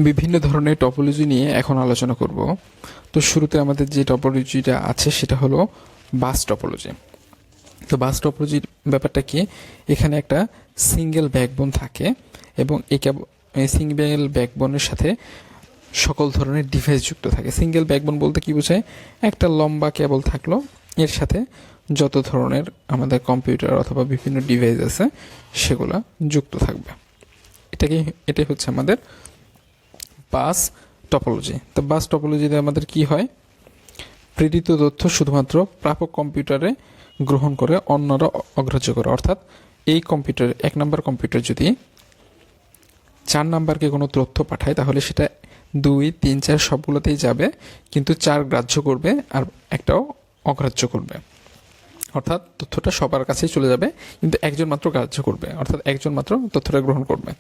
বিভিন্ন ধরনের টপোলজি নিয়ে এখন আলোচনা করব। তো শুরুতে আমাদের যে টপোলজিটা আছে সেটা হলো বাস টপোলজি। তো বাস টপোলজির ব্যাপারটা কি, এখানে একটা সিঙ্গেল ব্যাকবোন থাকে এবং এই সিঙ্গেল ব্যাকবোনের সাথে সকল ধরনের ডিভাইস যুক্ত থাকে। সিঙ্গেল ব্যাকবোন বলতে কি বোঝায়, একটা লম্বা কেবল থাকলো, এর সাথে যত ধরনের আমাদের কম্পিউটার অথবা বিভিন্ন ডিভাইস আছে সেগুলো যুক্ত থাকবে। এটাই হচ্ছে আমাদের বাস টপোলজি। তো বাস টপোলজিতে আমাদের কি হয়, প্রেরিত তথ্য শুধুমাত্র প্রাপক কম্পিউটারে গ্রহণ করে, অন্যরা অগ্রাহ্য করে। অর্থাৎ এই কম্পিউটার 1 নম্বর কম্পিউটার যদি 4 নাম্বারকে কোনো তথ্য পাঠায় তাহলে সেটা 2, 3, 4 সবগুলোতেই যাবে, কিন্তু 4 গ্রাহ্য করবে আর একটাও অগ্রাহ্য করবে। অর্থাৎ তথ্যটা সবার কাছেই চলে যাবে, কিন্তু একজন মাত্র গ্রাহ্য করবে, অর্থাৎ একজন মাত্র তথ্যটা গ্রহণ করবে।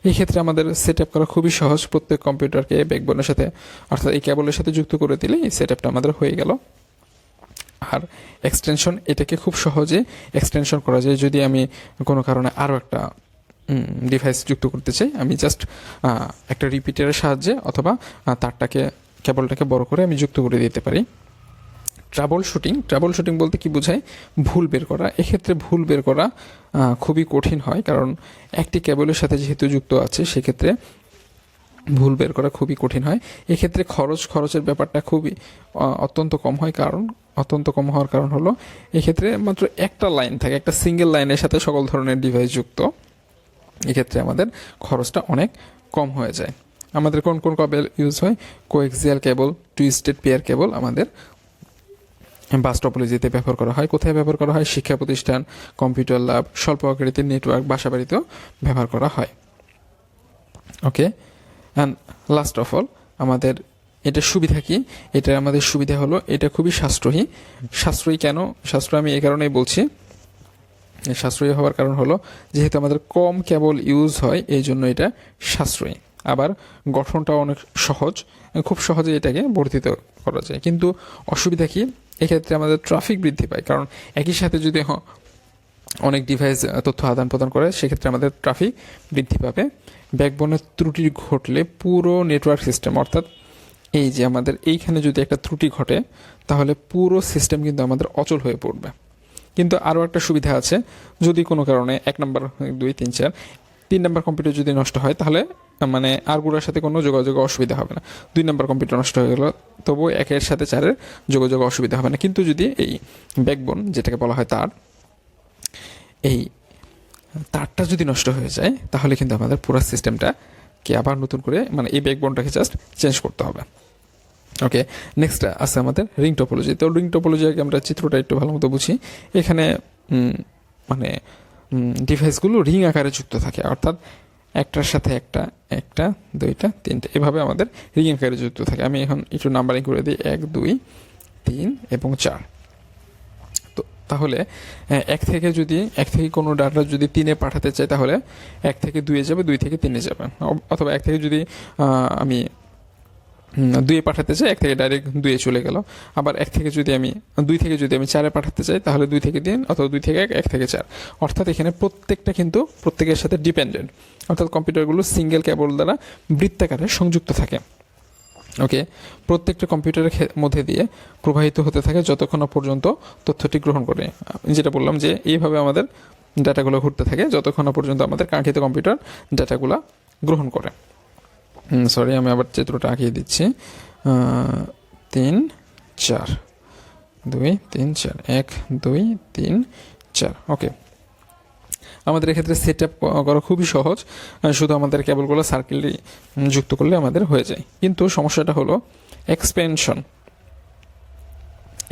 এই ক্ষেত্রে আমাদের সেট আপ করা খুবই সহজ। প্রত্যেক কম্পিউটারকে ব্যাকবোনের সাথে অর্থাৎ এই কেবলের সাথে যুক্ত করে দিলে এই সেট আপটা আমাদের হয়ে গেল। আর এক্সটেনশন, এটাকে খুব সহজে এক্সটেনশন করা যায়। যদি আমি কোনো কারণে আরও একটা ডিভাইস যুক্ত করতে চাই, আমি জাস্ট একটা রিপিটারের সাহায্যে অথবা কেবলটাকে বড় করে আমি যুক্ত করে দিতে পারি। ট্রাবল শুটিং বলতে কি বোঝায়, ভুল বের করা। এক্ষেত্রে ভুল বের করা খুবই কঠিন হয়, কারণ একটি কেবলের সাথে যেহেতু যুক্ত আছে সেক্ষেত্রে ভুল বের করা খুবই কঠিন হয়। এক্ষেত্রে খরচের ব্যাপারটা খুবই অত্যন্ত কম হওয়ার কারণ হলো এক্ষেত্রে মাত্র একটা লাইন থাকে, একটা সিঙ্গেল লাইনের সাথে সকল ধরনের ডিভাইস যুক্ত। এক্ষেত্রে আমাদের খরচটা অনেক কম হয়ে যায়। আমাদের কোন কোন কেবল ইউজ হয়, coaxial cable, twisted pair cable আমাদের বাস টপোলজিতে ব্যবহার করা হয়। কোথায় ব্যবহার করা হয়, শিক্ষা প্রতিষ্ঠান, কম্পিউটার ল্যাব, স্বল্প আকৃতির নেটওয়ার্ক, বাসাবাড়িতেও ব্যবহার করা হয়। ওকে, অ্যান্ড লাস্ট অফ অল আমাদের এটা সুবিধা কি, এটা আমাদের সুবিধা হলো এটা খুবই সাশ্রয়ী কেন সাশ্রয়ী আমি এই কারণেই বলছি, সাশ্রয়ী হওয়ার কারণ হলো যেহেতু আমাদের কম কেবল ইউজ হয় এই জন্য এটা সাশ্রয়ী। আবার গঠনটাও অনেক সহজ, খুব সহজে এটাকে বর্ধিত করা যায়। কিন্তু অসুবিধা কি, এক্ষেত্রে আমাদের ট্রাফিক বৃদ্ধি পায়, কারণ একই সাথে যদি অনেক ডিভাইস তথ্য আদান প্রদান করে সেক্ষেত্রে আমাদের ট্রাফিক বৃদ্ধি পাবে। ব্যাকবোনের ত্রুটি ঘটলে পুরো নেটওয়ার্ক সিস্টেম, অর্থাৎ এই যে আমাদের এইখানে যদি একটা ত্রুটি ঘটে তাহলে পুরো সিস্টেম কিন্তু আমাদের অচল হয়ে পড়বে। কিন্তু আরও একটা সুবিধা আছে, যদি কোনো কারণে 1 নম্বর 2, 3, 4 3 নম্বর কম্পিউটার যদি নষ্ট হয় তাহলে মানে আরগুলোর সাথে কোনো যোগাযোগ অসুবিধা হবে না। 2 নম্বর কম্পিউটার নষ্ট হয়ে গেল তবু 1-এর সাথে 4-এর যোগাযোগ অসুবিধা হবে না। কিন্তু যদি এই ব্যাকবোন যেটাকে বলা হয় এই তারটা যদি নষ্ট হয়ে যায় তাহলে কিন্তু আমাদের পুরো সিস্টেমটাকে আবার নতুন করে মানে এই ব্যাকবোনটাকে জাস্ট চেঞ্জ করতে হবে। ওকে, নেক্সট আছে আমাদের রিং টপোলজি। তো রিং টপোলজি আগে আমরা চিত্রটা একটু ভালো মতো বুঝি। এখানে ডিভাইসগুলো রিং আকারে যুক্ত থাকে, অর্থাৎ একটার সাথে একটা 2টা 3টে এভাবে আমাদের রিং আকারে যুক্ত থাকে। আমি এখন একটু নাম্বারিং করে দিই, 1, 2, 3 এবং 4। তো তাহলে এক থেকে কোনো ডাটা যদি 3-এ পাঠাতে চাই তাহলে 1 থেকে 2-এ যাবে, 2 থেকে 3-এ যাবে। অথবা 1 থেকে যদি আমি 2-এ পাঠাতে চাই 1 থেকে ডাইরেক্ট 2-এ চলে গেল। আবার 2 থেকে যদি আমি 4-এ পাঠাতে চাই তাহলে 2 থেকে 3 অথবা 2 থেকে 1 থেকে 4। অর্থাৎ এখানে প্রত্যেকটা কিন্তু প্রত্যেকের সাথে ডিপেন্ডেন্ট, অর্থাৎ কম্পিউটারগুলো সিঙ্গেল কেবল দ্বারা বৃত্তাকারে সংযুক্ত থাকে। ওকে, প্রত্যেকটা কম্পিউটারের মধ্যে দিয়ে প্রবাহিত হতে থাকে যতক্ষণ না পর্যন্ত তথ্যটি গ্রহণ করে। যেটা বললাম যে এইভাবে আমাদের ডাটাগুলো ঘুরতে থাকে যতক্ষণ না পর্যন্ত আমাদের কাঙ্ক্ষিত কম্পিউটার ডাটাগুলো গ্রহণ করে। সরি, আমি আবার চিত্রটা আঁকিয়ে দিচ্ছি। 3, 4, 2, 3, 4, 1, 2, 3, 4। ওকে, আমাদের এক্ষেত্রে সেট আপ করা খুবই সহজ, শুধু আমাদের কেবলগুলো সার্কেলটি যুক্ত করলে আমাদের হয়ে যায়। কিন্তু সমস্যাটা হলো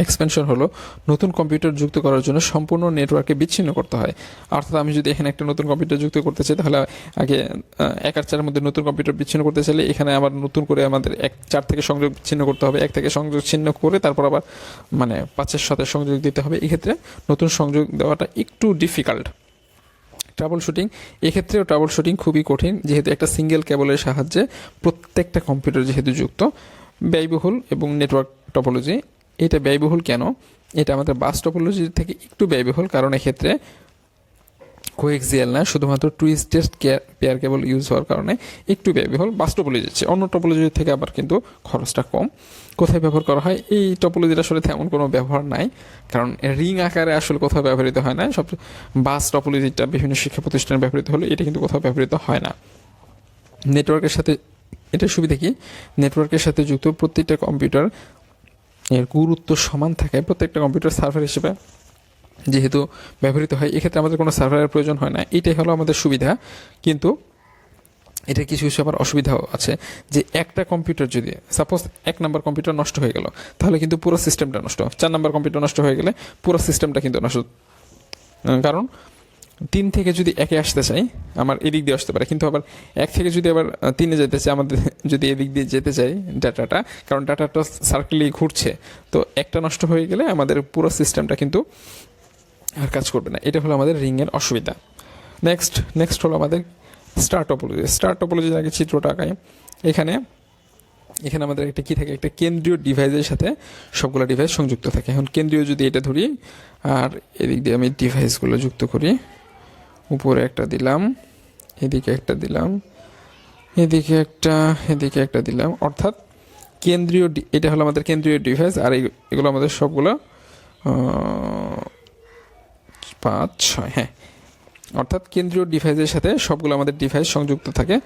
এক্সপেনশন হলো নতুন কম্পিউটার যুক্ত করার জন্য সম্পূর্ণ নেটওয়ার্ককে বিচ্ছিন্ন করতে হয়। অর্থাৎ আমি যদি এখানে একটা নতুন কম্পিউটার যুক্ত করতে চাই তাহলে আগে 1 আর 4-এর মধ্যে নতুন কম্পিউটার বিচ্ছিন্ন করতে চাইলে এখানে আবার নতুন করে আমাদের 4 থেকে সংযোগ বিচ্ছিন্ন করতে হবে, 1 থেকে সংযোগ ছিন্ন করে তারপর আবার 5-এর সাথে সংযোগ দিতে হবে। এক্ষেত্রে নতুন সংযোগ দেওয়াটা একটু ডিফিকাল্ট। এক্ষেত্রেও ট্রাবল শুটিং খুবই কঠিন, যেহেতু একটা সিঙ্গেল কেবলের সাহায্যে প্রত্যেকটা কম্পিউটার যেহেতু যুক্ত। ব্যয়বহুল এবং নেটওয়ার্ক টপোলজি, এটা ব্যয়বহুল কেন, এটা আমাদের বাস টপোলজি থেকে একটু ব্যয়বহুল, কারণ এক্ষেত্রে কোএক্সিয়াল না, শুধুমাত্র টুইস্টেড পেয়ার কেবল ইউজ হওয়ার কারণে একটু ব্যয়বহুল বাস টপোলজি যাচ্ছে। অন্য টপোলজির থেকে আবার কিন্তু খরচটা কম। কোথায় ব্যবহার করা হয়? এই টপোলজির আসলে তেমন কোনো ব্যবহার নাই, কারণ রিং আকারে আসলে কোথাও ব্যবহৃত হয় না। সব বাস টপোলজিটা বিভিন্ন শিক্ষা প্রতিষ্ঠানে ব্যবহৃত হলে এটা কিন্তু কোথাও ব্যবহৃত হয় না। নেটওয়ার্কের সাথে এটার সুবিধা কি? নেটওয়ার্কের সাথে যুক্ত প্রত্যেকটা কম্পিউটার এর গুরুত্ব সমান থাকে। প্রত্যেকটা কম্পিউটার সার্ভার হিসেবে যেহেতু ব্যবহৃত হয়, এক্ষেত্রে আমাদের কোনো সার্ভারের প্রয়োজন হয় না। এটাই হলো আমাদের সুবিধা। কিন্তু এটা কিছু কিছু আবার অসুবিধাও আছে, যে একটা কম্পিউটার যদি সাপোজ 1 নাম্বার কম্পিউটার নষ্ট হয়ে গেল, তাহলে কিন্তু পুরো সিস্টেমটা নষ্ট। 4 নাম্বার কম্পিউটার নষ্ট হয়ে গেলে পুরো সিস্টেমটা কিন্তু নষ্ট। কারণ 3 থেকে যদি 1-এ আসতে চাই, আমার এদিক দিয়ে আসতে পারে, কিন্তু আবার 1 থেকে যদি আবার 3-এ যেতে চাই, আমাদের যদি এদিক দিয়ে যেতে চাই ডাটাটা, কারণ ডাটাটা সার্কেলেই ঘুরছে, তো একটা নষ্ট হয়ে গেলে আমাদের পুরো সিস্টেমটা কিন্তু আর কাজ করবে না। এটা হলো আমাদের রিংয়ের অসুবিধা। নেক্সট হলো আমাদের স্টার টপোলজি। স্টার টপোলজির আগে চিত্রটা আঁকাই। এখানে আমাদের একটা কি থাকে, একটা কেন্দ্রীয় ডিভাইসের সাথে সবগুলো ডিভাইস সংযুক্ত থাকে। এখন কেন্দ্রীয় যদি এটা ধরি, আর এদিক দিয়ে আমি ডিভাইসগুলো যুক্ত করি, উপরে একটা দিলাম, এদিকে একটা দিলাম, এদিকে একটা দিলাম, অর্থাৎ কেন্দ্রীয় এটা হলো আমাদের কেন্দ্রীয় ডিভাইস। আর এগুলো আমাদের সবগুলো 5, 6, হ্যাঁ, অর্থাৎ কেন্দ্রীয় ডিভাইসের সাথে সবগুলো আমাদের ডিভাইস সংযুক্ত থাকে।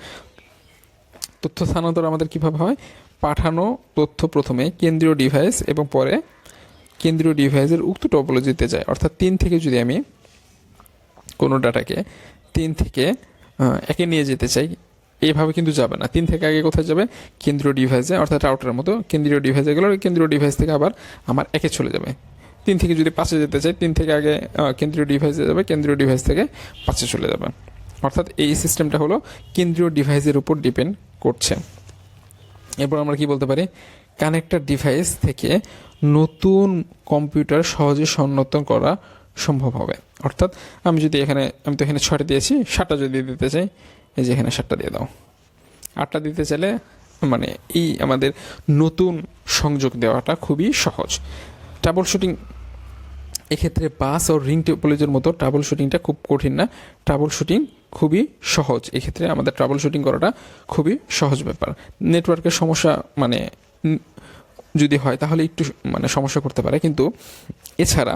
তথ্য স্থানান্তর আমাদের কীভাবে হয়? পাঠানো তথ্য প্রথমে কেন্দ্রীয় ডিভাইস এবং পরে কেন্দ্রীয় ডিভাইসের উক্ত টপোলজিতে যায়। অর্থাৎ 3 থেকে যদি আমি কোনো ডাটাকে 3 থেকে 1-এ নিয়ে যেতে চাই, এইভাবে কিন্তু যাবে না। 3 থেকে আগে কোথায় যাবে? কেন্দ্রীয় ডিভাইসে, অর্থাৎ রাউটারের মতো কেন্দ্রীয় ডিভাইসে গেলে কেন্দ্রীয় ডিভাইস থেকে আবার আমার 1-এ চলে যাবে। 3 থেকে যদি 5-এ যেতে চাই, 3 থেকে আগে কেন্দ্রীয় ডিভাইসে যাবে, কেন্দ্রীয় ডিভাইস থেকে 5-এ চলে যাবে। অর্থাৎ এই সিস্টেমটা হলো কেন্দ্রীয় ডিভাইসের উপর ডিপেন্ড করছে। এরপর আমরা কি বলতে পারি? কানেক্টর ডিভাইস থেকে নতুন কম্পিউটার সহজে সন্নিহিত করা সম্ভব হবে। অর্থাৎ আমি তো এখানে 6টা দিয়েছি, 7টা যদি দিতে চাই, এই যে এখানে 7টা দিয়ে দাও। 8টা দিতে চাইলে মানে এই আমাদের নতুন সংযোগ দেওয়াটা খুবই সহজ। ট্রাবল শুটিং এক্ষেত্রে বাস ও রিং টপোলজির মতো ট্রাবল শুটিংটা খুব কঠিন না, ট্রাবল শুটিং খুবই সহজ। এক্ষেত্রে আমাদের ট্রাবল শুটিং করাটা খুবই সহজ ব্যাপার। নেটওয়ার্কের সমস্যা মানে যদি হয় তাহলে একটু মানে সমস্যা করতে পারে, কিন্তু এছাড়া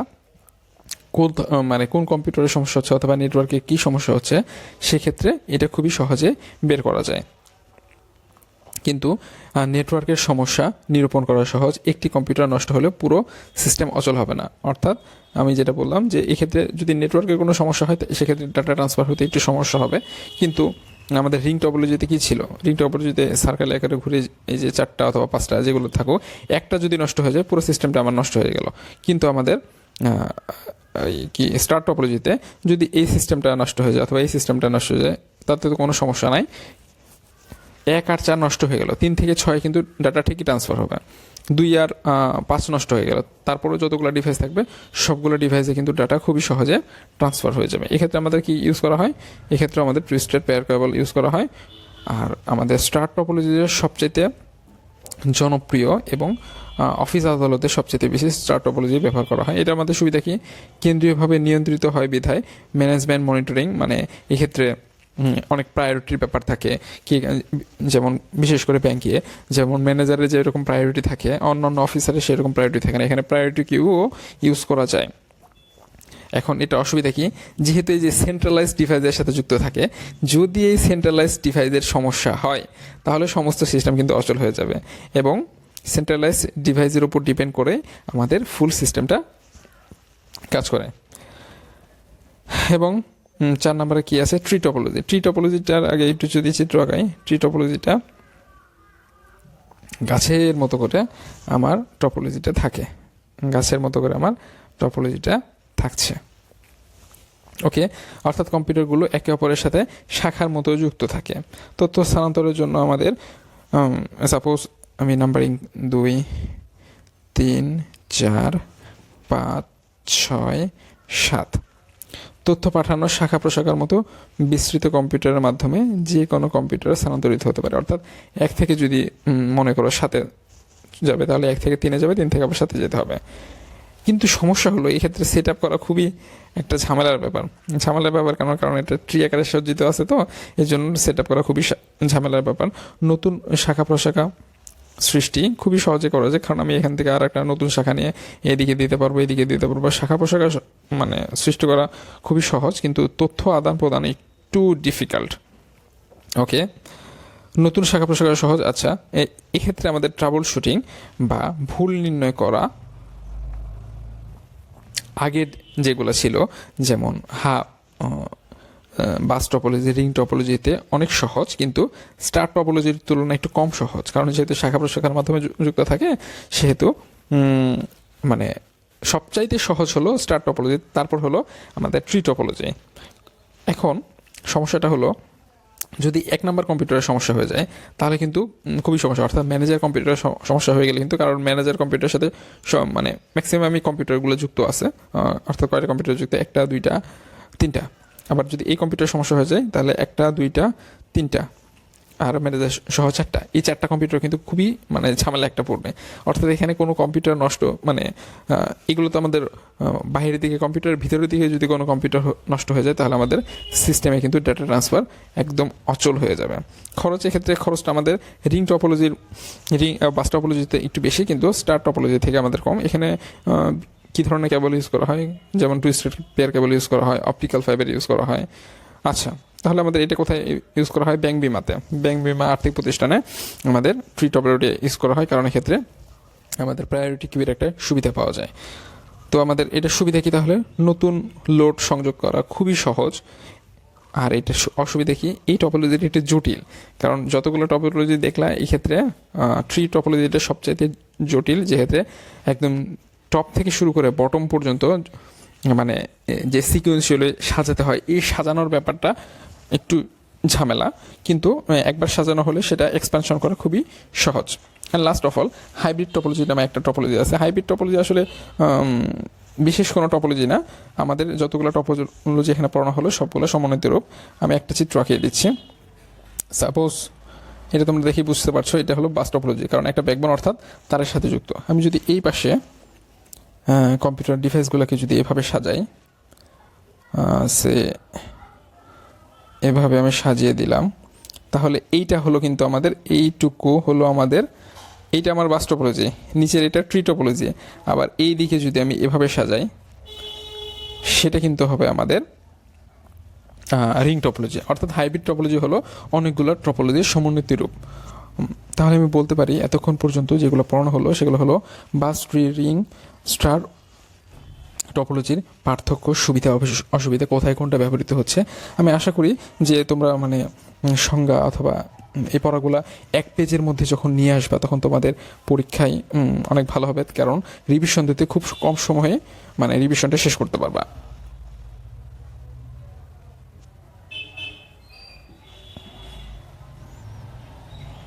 কোন কম্পিউটারের সমস্যা হচ্ছে অথবা নেটওয়ার্কে কী সমস্যা হচ্ছে, সেক্ষেত্রে এটা খুবই সহজে বের করা যায়। কিন্তু নেটওয়ার্কের সমস্যা নিরূপণ করা সহজ। একটি কম্পিউটার নষ্ট হলে পুরো সিস্টেম অচল হবে না। অর্থাৎ আমি যেটা বললাম যে এক্ষেত্রে যদি নেটওয়ার্কের কোনো সমস্যা হয়, সেক্ষেত্রে ডাটা ট্রান্সফার হতে একটু সমস্যা হবে। কিন্তু আমাদের রিং টপোলজিতে কী ছিল? রিং টপোলজিতে সার্কেল আকারে ঘুরে এই যে 4টা অথবা 5টা যেগুলো থাকুক, একটা যদি নষ্ট হয়ে যায় পুরো সিস্টেমটা আমার নষ্ট হয়ে গেল। কিন্তু আমাদের স্টার টপোলজিতে যদি এই সিস্টেমটা নষ্ট হয়ে যায় অথবা এই সিস্টেমটা নষ্ট হয়ে যায়, তাতে তো কোনো সমস্যা নাই। 1 আর 4 নষ্ট হয়ে গেল, 3 থেকে 6 কিন্তু ডাটা ঠিকই ট্রান্সফার হবে। 2 আর 5 নষ্ট হয়ে গেল, তারপরে যতগুলো ডিভাইস থাকবে সবগুলো ডিভাইসে কিন্তু ডাটা খুবই সহজে ট্রান্সফার হয়ে যাবে। এক্ষেত্রে আমাদের কি ইউজ করা হয়? এক্ষেত্রে আমাদের টুইস্টেড পেয়ার কেবল ইউজ করা হয়। আর আমাদের স্টার টপোলজির সবচেয়ে জনপ্রিয় এবং অফিস আদালতে সবচেয়ে বেশি স্টার টপোলজি ব্যবহার করা হয়। এটা আমাদের সুবিধা কি? কেন্দ্রীয়ভাবে নিয়ন্ত্রিত হয় বিধায় ম্যানেজমেন্ট মনিটরিং, মানে এক্ষেত্রে অনেক প্রায়োরিটির ব্যাপার থাকে কি, যেমন বিশেষ করে ব্যাংকে যেমন ম্যানেজারের যেরকম প্রায়োরিটি থাকে, অন্যান্য অফিসারের সেরকম প্রায়োরিটি থাকে না। এখানে প্রায়োরিটি কিউও ইউজ করা যায়। এখন এটা অসুবিধা কি? যেহেতু এই যে সেন্ট্রালাইজড ডিভাইসের সাথে যুক্ত থাকে, যদি এই সেন্ট্রালাইজড ডিভাইসের সমস্যা হয় তাহলে সমস্ত সিস্টেম কিন্তু অচল হয়ে যাবে, এবং সেন্ট্রালাইজড ডিভাইসের উপর ডিপেন্ড করে আমাদের ফুল সিস্টেমটা কাজ করে। এবং 4 নম্বরে কি আছে? Tree topology. ট্রি টপোলজিটার আগে একটু যদি চিত্র আঁকাই, ট্রি টপোলজিটা গাছের মতো করে আমার টপোলজিটা থাকে, গাছের মতো করে আমার টপোলজিটা থাকছে। ওকে, অর্থাৎ কম্পিউটারগুলো একে অপরের সাথে শাখার মতো যুক্ত থাকে। তথ্য স্থানান্তরের জন্য আমাদের সাপোজ আমি নাম্বারিং 2, 3, 4, 5, 6, 7 তথ্য পাঠানো শাখা প্রশাখার মতো বিস্তৃত কম্পিউটারের মাধ্যমে যে কোনো কম্পিউটারে স্থানান্তরিত হতে পারে। অর্থাৎ 1 থেকে যদি মনে করো 7-এ যাবে, তাহলে 1 থেকে 3-এ যাবে, 3 থেকে আবার 7-এ যেতে হবে। কিন্তু সমস্যা হলো এক্ষেত্রে সেট আপ করা খুবই একটা ঝামেলার ব্যাপার। কারণ এটা ট্রি আকারে সজ্জিত আছে, তো এই জন্য সেট আপ করা খুবই ঝামেলার ব্যাপার। নতুন শাখা প্রশাখা সৃষ্টি খুবই সহজে করা যায়, কারণ আমি এখান থেকে আর একটা নতুন শাখা নিয়ে এদিকে দিতে পারবো, এদিকে দিতে পারবো। শাখা প্রশাখা মানে সৃষ্টি করা খুবই সহজ, কিন্তু তথ্য আদান প্রদান একটু ডিফিকাল্ট। ওকে, নতুন শাখা প্রশাখা সহজ। আচ্ছা, এক্ষেত্রে আমাদের ট্রাবল শুটিং বা ভুল নির্ণয় করা আগের যেগুলো ছিল, যেমন বাস টপোলজি, রিং টপোলজিতে অনেক সহজ, কিন্তু স্টার টপোলজির তুলনায় একটু কম সহজ, কারণ যেহেতু শাখা প্রশাখার মাধ্যমে যুক্ত থাকে, সেহেতু মানে সবচাইতে সহজ হলো স্টার টপোলজি, তারপর হলো আমাদের ট্রি টপোলজি। এখন সমস্যাটা হলো, যদি 1 নম্বর কম্পিউটারের সমস্যা হয়ে যায় তাহলে কিন্তু খুবই সমস্যা, অর্থাৎ ম্যানেজার কম্পিউটারের সমস্যা হয়ে গেলে কিন্তু, কারণ ম্যানেজার কম্পিউটারের সাথে মানে ম্যাক্সিমামই কম্পিউটারগুলো যুক্ত আছে, অর্থাৎ কয়টা কম্পিউটার যুক্ত, 1টা 2টা 3টা। আবার যদি এই কম্পিউটার সমস্যা হয়ে যায় তাহলে 1টা 2টা 3টা, আর ম্যানেজার সহ 4টা, এই 4টা কম্পিউটার কিন্তু খুবই মানে ঝামেলা একটা পড়বে। অর্থাৎ এখানে কোনো কম্পিউটার নষ্ট, মানে এগুলো তো আমাদের বাইরের দিকে, কম্পিউটারের ভিতরের দিকে যদি কোনো কম্পিউটার নষ্ট হয়ে যায় তাহলে আমাদের সিস্টেমে কিন্তু ডাটা ট্রান্সফার একদম অচল হয়ে যাবে। খরচের ক্ষেত্রে খরচটা আমাদের বাস টপোলজিতে একটু বেশি, কিন্তু স্টার টপোলজি থেকে আমাদের কম। এখানে কী ধরনের কেবল ইউজ করা হয়, যেমন টুইস্টেড পেয়ার কেবল ইউজ করা হয়, অপটিক্যাল ফাইবার ইউজ করা হয়। আচ্ছা, তাহলে আমাদের এটা কোথায় ইউজ করা হয়? ব্যাংক বিমাতে, ব্যাংক বিমা আর্থিক প্রতিষ্ঠানে আমাদের ট্রি টপোলজি ইউজ করা হয়, কারণ এক্ষেত্রে আমাদের প্রায়োরিটি কিউয়ের একটা সুবিধা পাওয়া যায়। তো আমাদের এটা সুবিধা কি? তাহলে নতুন লোড সংযোগ করা খুবই সহজ। আর এটা অসুবিধা কি? এই টপোলজিটা একটু জটিল, কারণ যতগুলো টপোলজি দেখলা এই ক্ষেত্রে ট্রি টপোলজিটা সবচাইতে জটিল, যেহেতু একদম টপ থেকে শুরু করে বটম পর্যন্ত মানে যে সিকুয়েন্সিয়ালি সাজাতে হয়, এই সাজানোর ব্যাপারটা একটু ঝামেলা, কিন্তু একবার সাজানো হলে সেটা এক্সপ্যানশন করা খুবই সহজ। And last of all, hybrid topology নামে একটা টপোলজি আছে। হাইব্রিড টপোলজি আসলে বিশেষ কোনো টপোলজি না, আমাদের যতগুলো টপোলজি এখানে পড়ানো হলো সবগুলো সমন্বিত রূপ। আমি একটা চিত্র আঁকিয়ে দিচ্ছি। সাপোজ এটা তোমরা দেখি বুঝতে পারছো, এটা হলো বাস টপোলজি, কারণ একটা ব্যাকবোন অর্থাৎ তারের সাথে যুক্ত। আমি যদি এই পাশে কম্পিউটার ডিভাইসগুলোকে যদি এভাবে সাজাই, এভাবে আমি সাজিয়ে দিলাম, তাহলে এইটা হলো কিন্তু আমাদের, এইটুকু হলো আমাদের, এইটা আমার বাস টপোলজি, নিচের এটা ট্রি টপোলজি। আবার এই দিকে যদি আমি এভাবে সাজাই, সেটা কিন্তু হবে আমাদের রিং টপোলজি। অর্থাৎ হাইব্রিড টপোলজি হলো অনেকগুলো টপোলজির সমন্বিত রূপ। তাহলে আমি বলতে পারি এতক্ষণ পর্যন্ত যেগুলো পড়ানো হলো সেগুলো হলো বাস, ট্রি, রিং, স্টার টপোলজির পার্থক্য, সুবিধা অসুবিধা, কোথায় কোনটা ব্যবহৃত হচ্ছে। আমি আশা করি যে তোমরা মানে সংজ্ঞা অথবা এই পড়াগুলা 1 পেজের মধ্যে যখন নিয়ে আসবা তখন তোমাদের পরীক্ষায় অনেক ভালো হবে, কারণ রিভিশন দিতে খুব কম সময়ে মানে রিভিশনটা শেষ করতে পারবা।